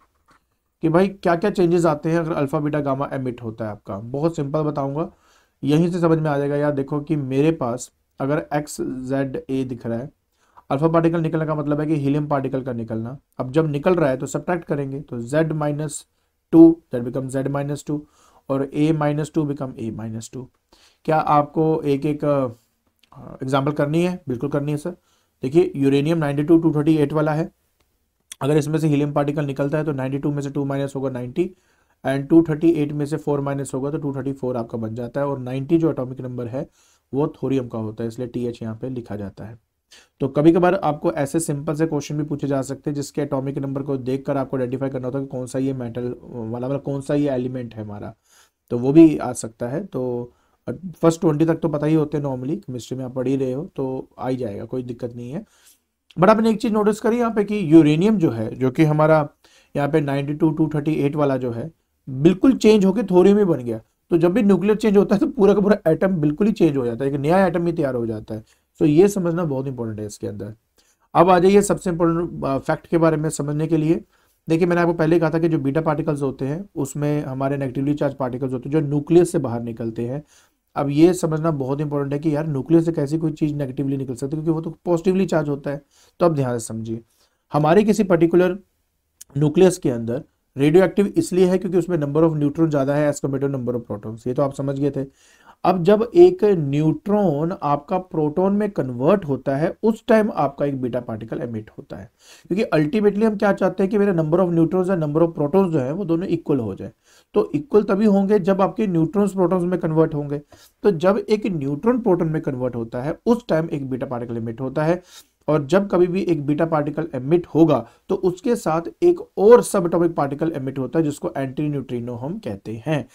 कि भाई क्या क्या चेंजेस आते हैं अगर अल्फा बीटा गामा एमिट होता है आपका। बहुत सिंपल बताऊंगा, यहीं से समझ में आ जाएगा यार। देखो कि मेरे पास अगर एक्स जेड ए दिख रहा है, अल्फा पार्टिकल निकलने का मतलब है कि हीलियम पार्टिकल का निकलना। अब जब निकल रहा है तो सब्ट्रैक्ट करेंगे, तो Z-2 दैट बिकम Z-2 और A-2 बिकम A-2। क्या आपको एक एक एग्जाम्पल करनी है? बिल्कुल करनी है सर। देखिए यूरेनियम 92 238 वाला है, अगर इसमें से हीलियम पार्टिकल निकलता है तो 92 में से 2 माइनस होगा 90, एंड 238 में से 4 माइनस होगा तो 234 आपका बन जाता है। और 90 जो एटॉमिक नंबर है वो थोरियम का होता है, इसलिए TH यहाँ पे लिखा जाता है। तो कभी कभार आपको ऐसे सिंपल से क्वेश्चन भी पूछे जा सकते हैं जिसके एटॉमिक नंबर को देखकर आपको आइडेंटिफाई करना होता है कि कौन सा ये मेटल वाला, मतलब कौन सा ये एलिमेंट है हमारा, तो वो भी आ सकता है। तो फर्स्ट 20 तक तो पता ही होते हैं, नॉर्मली केमिस्ट्री में आप पढ़ ही रहे हो तो आ ही जाएगा, कोई दिक्कत नहीं है। बट आपने एक चीज नोटिस करी यहाँ पे कि यूरेनियम जो है, जो कि हमारा यहाँ पे 92 238 वाला जो है, बिल्कुल चेंज होकर थोरियम ही बन गया। तो जब भी न्यूक्लियर चेंज होता है तो पूरा का पूरा एटम बिल्कुल ही चेंज हो जाता है, एक नया एटम ही तैयार हो जाता है। तो ये समझना बहुत इंपॉर्टेंट है इसके अंदर। अब आ जाइए सबसे इंपॉर्टेंट फैक्ट के बारे में समझने के लिए। देखिए मैंने आपको पहले कहा था कि जो बीटा पार्टिकल्स होते हैं उसमें हमारे नेगेटिवली चार्ज पार्टिकल्स होते हैं जो न्यूक्लियस से बाहर निकलते हैं। अब ये समझना बहुत इंपॉर्टेंट है कि यार न्यूक्लियस से कैसी कोई चीज़ नेगेटिवली निकल सकती है, क्योंकि वो तो पॉजिटिवली चार्ज होता है। तो अब ध्यान से समझिए, हमारे किसी पर्टिकुलर न्यूक्लियस के अंदर रेडियो एक्टिव इसलिए है क्योंकि उसमें नंबर ऑफ न्यूट्रॉन ज़्यादा है as compared to number of protons, ये तो आप समझ गए थे। अब जब एक न्यूट्रॉन आपका प्रोटॉन में कन्वर्ट होता है उस टाइम आपका एक बीटा पार्टिकल एमिट होता है, क्योंकि अल्टीमेटली हम क्या चाहते हैं कि मेरे नंबर ऑफ न्यूट्रॉन्स और नंबर ऑफ प्रोटॉन्स जो है वो दोनों इक्वल हो जाए। तो इक्वल तभी होंगे जब आपके न्यूट्रॉन्स प्रोटॉन्स में कन्वर्ट होंगे। तो जब एक न्यूट्रॉन प्रोटॉन में कन्वर्ट होता है उस टाइम एक बीटा पार्टिकल एमिट होता है। और जब कभी भी एक बीटा पार्टिकल एमिट होगा तो उसके साथ एक और सब एटॉमिक पार्टिकल एमिट होता है जिसको एंटी न्यूट्रिनो हम कहते हैं।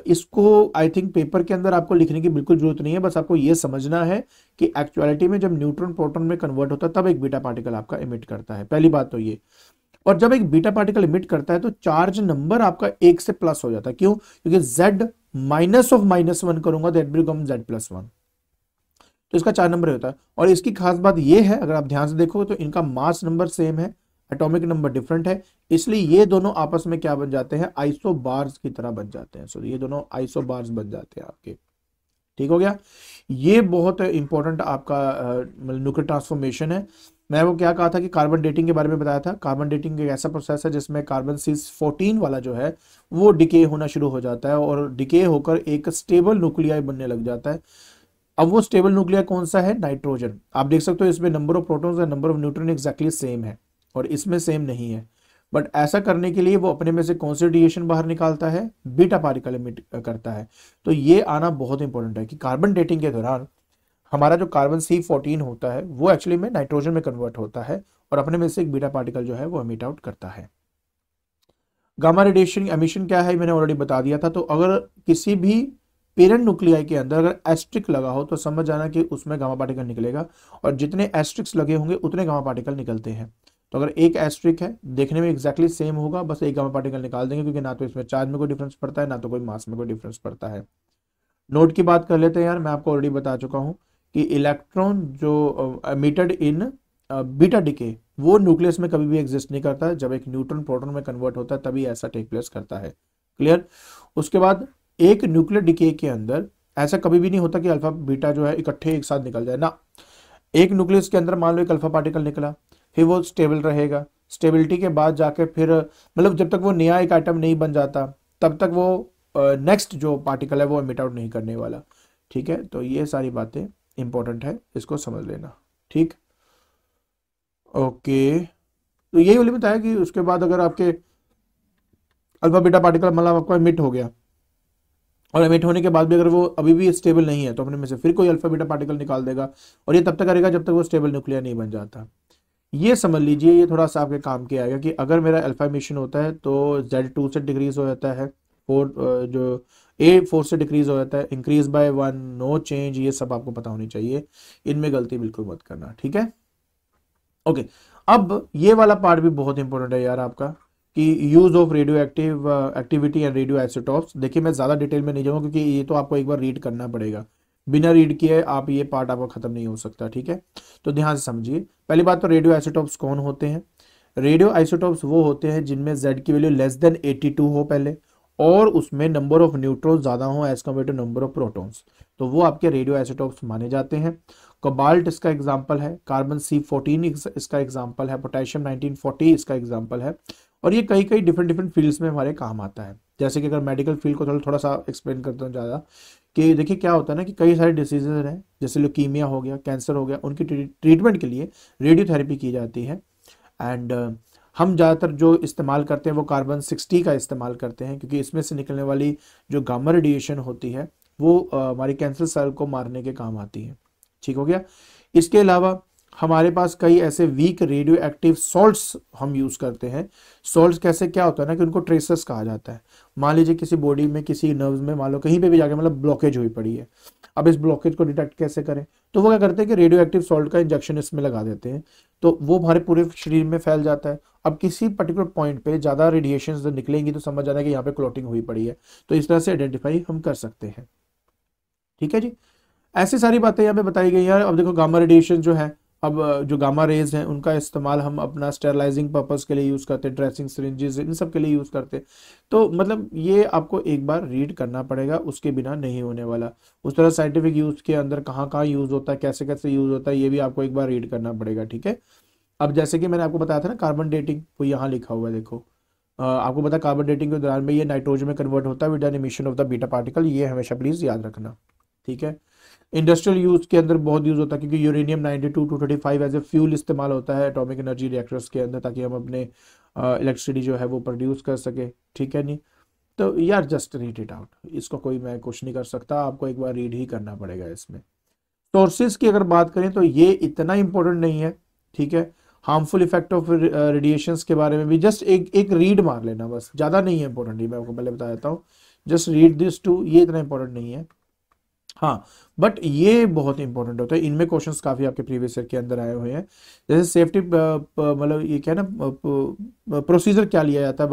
इसको आई थिंक पेपर के अंदर आपको लिखने की बिल्कुल जरूरत नहीं है, बस आपको ये समझना है कि एक्चुअलिटी में जब न्यूट्रॉन प्रोटॉन में कन्वर्ट होता है तब एक बीटा पार्टिकल आपका इमिट करता है, पहली बात तो ये। और जब एक बीटा पार्टिकल इमिट करता है तो चार्ज नंबर आपका 1 से प्लस हो जाता है। क्यों? क्योंकि z माइनस ऑफ -1 करूंगा दैट बिकम z+1, तो इसका 4 नंबर होता है। और इसकी खास बात ये है, अगर आप ध्यान से देखो तो इनका मास नंबर सेम है, एटॉमिक नंबर डिफरेंट है, इसलिए ये दोनों आपस में क्या बन जाते हैं, आइसोबार्स की तरह बन जाते हैं। सो ये दोनों आइसोबार्स बन जाते हैं आपके। ठीक हो गया। ये बहुत इंपॉर्टेंट आपका न्यूक्लियर ट्रांसफॉर्मेशन है। मैं वो क्या कहा था कि कार्बन डेटिंग के बारे में बताया था। कार्बन डेटिंग एक ऐसा प्रोसेस है जिसमें कार्बन C14 वाला जो है वो डिके होना शुरू हो जाता है और डिके होकर एक स्टेबल न्यूक्लियाई बनने लग जाता है। अब वो स्टेबल न्यूक्लियर कौन सा है? नाइट्रोजन। आप देख सकते हो इसमें नंबर ऑफ प्रोटॉन्स और number of neutron exactly same है और इसमें सेम नहीं है। बट ऐसा करने के लिए वो अपने में से कौन सी रेडिएशन बाहर निकालता है? बीटा पार्टिकल इमिट करता है। तो ये आना बहुत इंपॉर्टेंट है कि कार्बन डेटिंग के दौरान हमारा जो कार्बन C14 होता है वो एक्चुअली में नाइट्रोजन में कन्वर्ट होता है और अपने में से एक बीटा पार्टिकल जो है वो इमिट आउट करता है। गामा रेडिएशन एमिशन क्या है मैंने ऑलरेडी बता दिया था। तो अगर किसी भी पेरेंट न्यूक्लियाई के अंदर अगर एस्ट्रिक लगा हो तो समझ जाना कि उसमें गामा पार्टिकल निकलेगा और जितने एस्ट्रिक्स लगे होंगे उतने गामा पार्टिकल निकलते हैं। तो अगर एक एस्ट्रिक है देखने में एग्जैक्टली सेम होगा, बस एक गामा पार्टिकल निकाल देंगे क्योंकि ना तो इसमें चार्ज में कोई डिफरेंस पड़ता है ना तो कोई मास में कोई डिफरेंस पड़ता है। नोट की बात कर लेते हैं यार, मैं आपको ऑलरेडी बता चुका हूं कि इलेक्ट्रॉन जो एमिटेड इन बीटा डिके वो न्यूक्लियस में कभी भी एग्जिस्ट नहीं करता है। जब एक न्यूट्रॉन प्रोटॉन में कन्वर्ट होता है तभी ऐसा टेक प्लेस करता है। क्लियर? उसके बाद एक न्यूक्लियर डिके के अंदर ऐसा कभी भी नहीं होता कि अल्फा बीटा जो है इकट्ठे एक साथ निकल जाए ना। एक न्यूक्लियस के अंदर मान लो एक अल्फा पार्टिकल निकला, फिर वो स्टेबल रहेगा, स्टेबिलिटी के बाद जाके फिर मतलब जब तक वो नया एक आइटम नहीं बन जाता तब तक वो नेक्स्ट जो पार्टिकल है वो एमिट आउट नहीं करने वाला। ठीक है, तो ये सारी बातें इंपॉर्टेंट है, इसको समझ लेना। ठीक, ओके। तो यही वाली बताया कि उसके बाद अगर आपके अल्फा बीटा पार्टिकल मतलब आपका एमिट हो गया और एमिट होने के बाद भी अगर वो अभी भी स्टेबल नहीं है तो अपने में से फिर कोई अल्फा बीटा पार्टिकल निकाल देगा और ये तब तक करेगा जब तक वो स्टेबल न्यूक्लियर नहीं बन जाता। ये समझ लीजिए, ये थोड़ा सा आपके काम के आएगा कि अगर मेरा अल्फा एमिशन होता है तो Z2 से डिक्रीज हो जाता है, 4 जो A4 से डिक्रीज हो जाता है, इंक्रीज बाय 1, नो चेंज, ये सब आपको पता होनी चाहिए, इनमें गलती बिल्कुल मत करना। ठीक है, ओके। अब ये वाला पार्ट भी बहुत इंपॉर्टेंट है यार आपका कि use of radio active activity and radio isotopes. देखिए मैं ज्यादा डिटेल में नहीं जाऊंगा क्योंकि ये तो आपको एक बार रीड करना पड़ेगा, बिना रीड किए आप ये पार्ट आपका खत्म नहीं हो सकता। ठीक है, तो ध्यान से समझिए। पहली बात तो रेडियो आइसोटॉप्स कौन होते हैं? रेडियो आइसोटॉप्स वो होते हैं जिनमें Z की वैल्यू लेस देन 82 हो पहले और उसमें नंबर ऑफ न्यूट्रॉन्स ज्यादा हो as compared to number of protons, तो वो आपके रेडियो आइसोटॉप्स माने जाते हैं। कोबाल्ट इसका एग्जाम्पल है, कार्बन C14 इसका एग्जाम्पल है, पोटेशियम 1940 इसका एग्जाम्पल है। और ये कई कई डिफरेंट डिफरेंट फील्ड्स में हमारे काम आता है। जैसे कि अगर मेडिकल फील्ड को थोड़ा सा एक्सप्लेन करता हूँ ज़्यादा, कि देखिए क्या होता है ना कि कई सारे डिसीजेज हैं जैसे ल्यूकीमिया हो गया, कैंसर हो गया, उनकी ट्रीटमेंट के लिए रेडियोथेरेपी की जाती है। एंड हम ज़्यादातर जो इस्तेमाल करते हैं वो कार्बन 60 का इस्तेमाल करते हैं क्योंकि इसमें से निकलने वाली जो गामा रेडिएशन होती है वो हमारी कैंसर सेल को मारने के काम आती है। ठीक हो गया। इसके अलावा हमारे पास कई ऐसे वीक रेडियो एक्टिव सॉल्ट्स हम यूज करते हैं। सॉल्ट्स कैसे, क्या होता है ना कि उनको ट्रेसेस कहा जाता है। मान लीजिए किसी बॉडी में किसी नर्व्स में मान लो कहीं पे भी जाके मतलब ब्लॉकेज हुई पड़ी है, अब इस ब्लॉकेज को डिटेक्ट कैसे करें? तो वो क्या करते हैं कि रेडियो एक्टिव सॉल्ट का इंजेक्शन इसमें लगा देते हैं, तो वो हमारे पूरे शरीर में फैल जाता है। अब किसी पर्टिकुलर पॉइंट पे ज्यादा रेडिएशन निकलेंगी तो समझ जाना कि यहाँ पे क्लॉटिंग हुई पड़ी है, तो इस तरह से आइडेंटिफाई हम कर सकते हैं। ठीक है जी, ऐसी सारी बातें यहाँ पे बताई गई हैं। अब देखो गामा रेडिएशन जो है, अब जो गामा रेज हैं उनका इस्तेमाल हम अपना स्टेरलाइजिंग पर्पस के लिए यूज़ करते हैं, ड्रेसिंग सिरिंजेस इन सब के लिए यूज़ करते हैं। तो मतलब ये आपको एक बार रीड करना पड़ेगा, उसके बिना नहीं होने वाला। उस तरह साइंटिफिक यूज़ के अंदर कहाँ कहाँ यूज़ होता है, कैसे कैसे यूज़ होता है, ये भी आपको एक बार रीड करना पड़ेगा। ठीक है, अब जैसे कि मैंने आपको बताया था ना कार्बन डेटिंग, वो यहाँ लिखा हुआ है देखो। आपको पता है कार्बन डेटिंग के दौरान में ये नाइट्रोजन में कन्वर्ट होता है with an emission of the beta particle, ये हमेशा प्लीज याद रखना। ठीक है, इंडस्ट्रियल यूज के अंदर बहुत यूज होता है क्योंकि यूरेनियम 92-235 एज ए फ्यूल इस्तेमाल होता है एटॉमिक एनर्जी रिएक्टर्स के अंदर, ताकि हम अपने इलेक्ट्रिसिटी जो है वो प्रोड्यूस कर सके। ठीक है नहीं, तो यार जस्ट रीड इट आउट, इसको कोई मैं कुछ नहीं कर सकता, आपको एक बार रीड ही करना पड़ेगा इसमें। सोर्सेज की अगर बात करें तो ये इतना इंपॉर्टेंट नहीं है। ठीक है, हार्मफुल इफेक्ट ऑफ रेडिएशंस के बारे में भी जस्ट एक रीड मार लेना, बस ज़्यादा नहीं है इंपॉर्टेंट, मैं आपको पहले बता देता हूँ जस्ट रीड दिस टू, ये इतना इंपॉर्टेंट नहीं है। हाँ, बट ये बहुत इंपॉर्टेंट होता है, इनमें क्वेश्चंस काफी आपके प्रीवियस ईयर के अंदर आए हुए हैं। जैसे सेफ्टी, मतलब ये क्या है ना, प्रोसीजर क्या लिया जाता है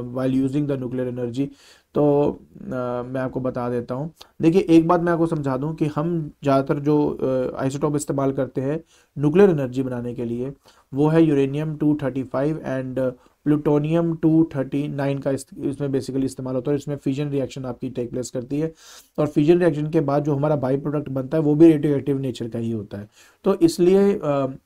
while using the nuclear energy. तो मैं आपको बता देता हूँ। देखिए, एक बात मैं आपको समझा दूं कि हम ज़्यादातर जो आइसोटोप इस्तेमाल करते हैं न्यूक्लियर एनर्जी बनाने के लिए, वो है यूरेनियम 235 एंड प्लूटोनियम 239 का इसमें बेसिकली इस्तेमाल होता है। इसमें फिजन रिएक्शन आपकी टेक प्लेस करती है, और फिजन रिएक्शन के बाद जो हमारा बाई प्रोडक्ट बनता है वो भी रेडियो एक्टिव नेचर का ही होता है। तो इसलिए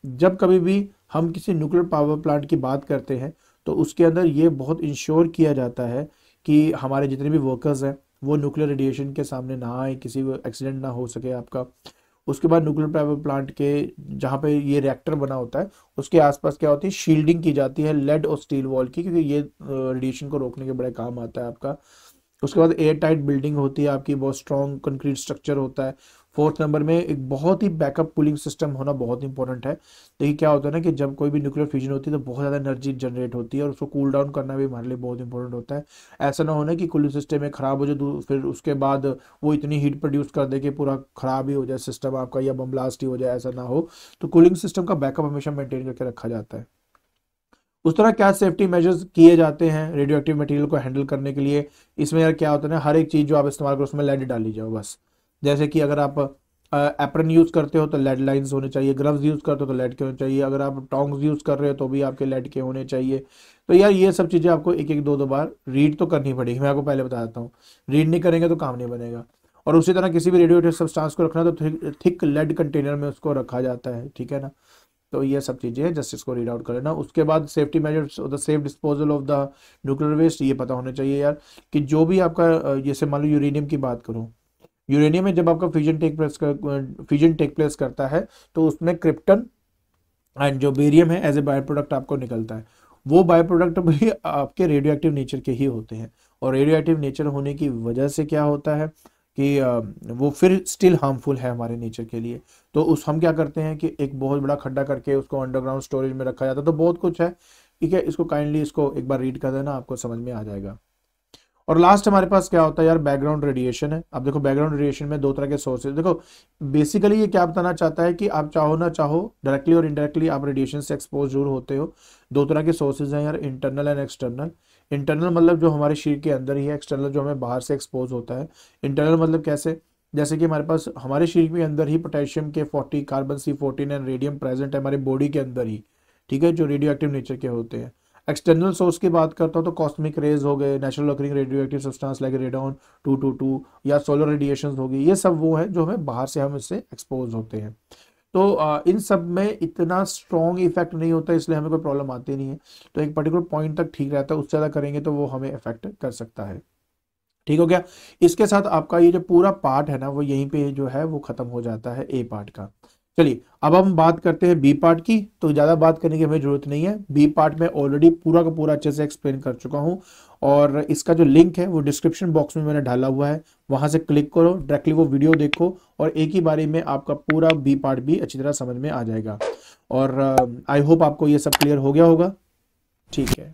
जब कभी भी हम किसी न्यूक्लियर पावर प्लांट की बात करते हैं, तो उसके अंदर ये बहुत इंश्योर किया जाता है कि हमारे जितने भी वर्कर्स हैं वो न्यूक्लियर रेडिएशन के सामने ना आए, किसी एक्सीडेंट ना हो सके आपका। उसके बाद न्यूक्लियर पावर प्लांट के जहाँ पे ये रिएक्टर बना होता है उसके आसपास क्या होती है, शील्डिंग की जाती है लेड और स्टील वॉल की, क्योंकि ये रेडिएशन को रोकने के बड़े काम आता है आपका। उसके बाद एयर टाइट बिल्डिंग होती है आपकी, बहुत स्ट्रॉन्ग कंक्रीट स्ट्रक्चर होता है। फोर्थ नंबर में एक बहुत ही बैकअप कूलिंग सिस्टम होना बहुत इंपॉर्टेंट है। देखिए क्या होता है ना कि जब कोई भी न्यूक्लियर फ्यूजन होती है तो बहुत ज़्यादा एनर्जी जनरेट होती है, और उसको कूल डाउन करना भी हमारे लिए बहुत इंपॉर्टेंट होता है। ऐसा ना होना कि कूलिंग सिस्टम में ख़राब हो जाए, फिर उसके बाद वो इतनी हीट प्रोड्यूस कर दे कि पूरा ख़राब ही हो जाए सिस्टम आपका, या बम ब्लास्ट ही हो जाए, ऐसा ना हो। तो कूलिंग सिस्टम का बैकअप हमेशा मेंटेन करके रखा जाता है। उस तरह क्या सेफ्टी मेजर्स किए जाते हैं रेडियो एक्टिव मटेरियल को हैंडल करने के लिए। इसमें यार क्या होता है ना, हर एक चीज़ जो आप इस्तेमाल करो उसमें लेड डाली जाओ बस। जैसे कि अगर आप एप्रन यूज़ करते हो तो लेड लाइंस होने चाहिए, ग्लव्स यूज़ करते हो तो लेड के होने चाहिए, अगर आप टोंग्स यूज़ कर रहे हो तो भी आपके लेड के होने चाहिए। तो यार ये सब चीज़ें आपको एक एक दो दो बार रीड तो करनी पड़ेगी, मैं आपको पहले बता देता हूँ। रीड नहीं करेंगे तो काम नहीं बनेगा। और उसी तरह किसी भी रेडियो एक्टिव सब्सटेंस को रखना तो थिक लेड कंटेनर में उसको रखा जाता है, ठीक है ना। तो ये सब चीज़ें हैं, जस्ट इसको रीड आउट कर लेना। उसके बाद safety measures, the safe disposal of the nuclear waste, ये पता होना चाहिए यार कि जो भी आपका जैसे मान लो यूरेनियम की बात करूँ, यूरेनियम में जब आपका फ्यूजन टेक प्लेस करता है तो उसमें क्रिप्टन एंड जो बेरियम है एज ए बाय प्रोडक्ट आपको निकलता है। वो बाय प्रोडक्ट भी आपके रेडियो एक्टिव नेचर के ही होते हैं, और रेडियो एक्टिव नेचर होने की वजह से क्या होता है कि वो फिर स्टिल हार्मफुल है हमारे नेचर के लिए। तो उस हम क्या करते हैं कि एक बहुत बड़ा खड्डा करके उसको अंडरग्राउंड स्टोरेज में रखा जाता है। तो बहुत कुछ है, ठीक है। इसको काइंडली इसको एक बार रीड कर देना, आपको समझ में आ जाएगा। और लास्ट हमारे पास क्या होता है यार, बैकग्राउंड रेडिएशन है। अब देखो बैकग्राउंड रेडिएशन में दो तरह के सोर्सेज, देखो बेसिकली ये क्या बताना चाहता है कि आप चाहो ना चाहो डायरेक्टली और इनडायरेक्टली आप रेडिएशन से एक्सपोज जरूर होते हो। दो तरह के सोर्सेज हैं यार, इंटरनल एंड एक्सटर्नल। इंटरनल मतलब जो हमारे शरीर के अंदर ही है, एक्सटर्नल जो हमें बाहर से एक्सपोज होता है। इंटरनल मतलब कैसे, जैसे कि हमारे पास हमारे शरीर के अंदर ही पोटेशियम के 40, carbon C14 and radium present है हमारे बॉडी के अंदर ही, ठीक है, जो रेडियो एक्टिव नेचर के होते हैं। एक्सटर्नल सोर्स की बात करता हूँ तो कॉस्मिक रेज हो गए, natural occurring radio active substance like radon 222, या सोलर रेडिएशन हो गई। ये सब वो है जो हमें बाहर से हम इससे एक्सपोज होते हैं। तो इन सब में इतना स्ट्रॉन्ग इफेक्ट नहीं होता, इसलिए हमें कोई प्रॉब्लम आती नहीं है। तो एक पर्टिकुलर पॉइंट तक ठीक रहता है, उससे ज़्यादा करेंगे तो वो हमें इफेक्ट कर सकता है। ठीक हो गया। इसके साथ आपका ये जो पूरा पार्ट है ना वो यहीं पे जो है वो खत्म हो जाता है ए पार्ट का। चलिए अब हम बात करते हैं बी पार्ट की। तो ज़्यादा बात करने की हमें जरूरत नहीं है, बी पार्ट में ऑलरेडी पूरा का पूरा अच्छे से एक्सप्लेन कर चुका हूँ, और इसका जो लिंक है वो डिस्क्रिप्शन बॉक्स में मैंने डाला हुआ है, वहां से क्लिक करो, डायरेक्टली वो वीडियो देखो, और एक ही बारी में आपका पूरा बी पार्ट भी अच्छी तरह समझ में आ जाएगा। और आई होप आपको ये सब क्लियर हो गया होगा। ठीक है।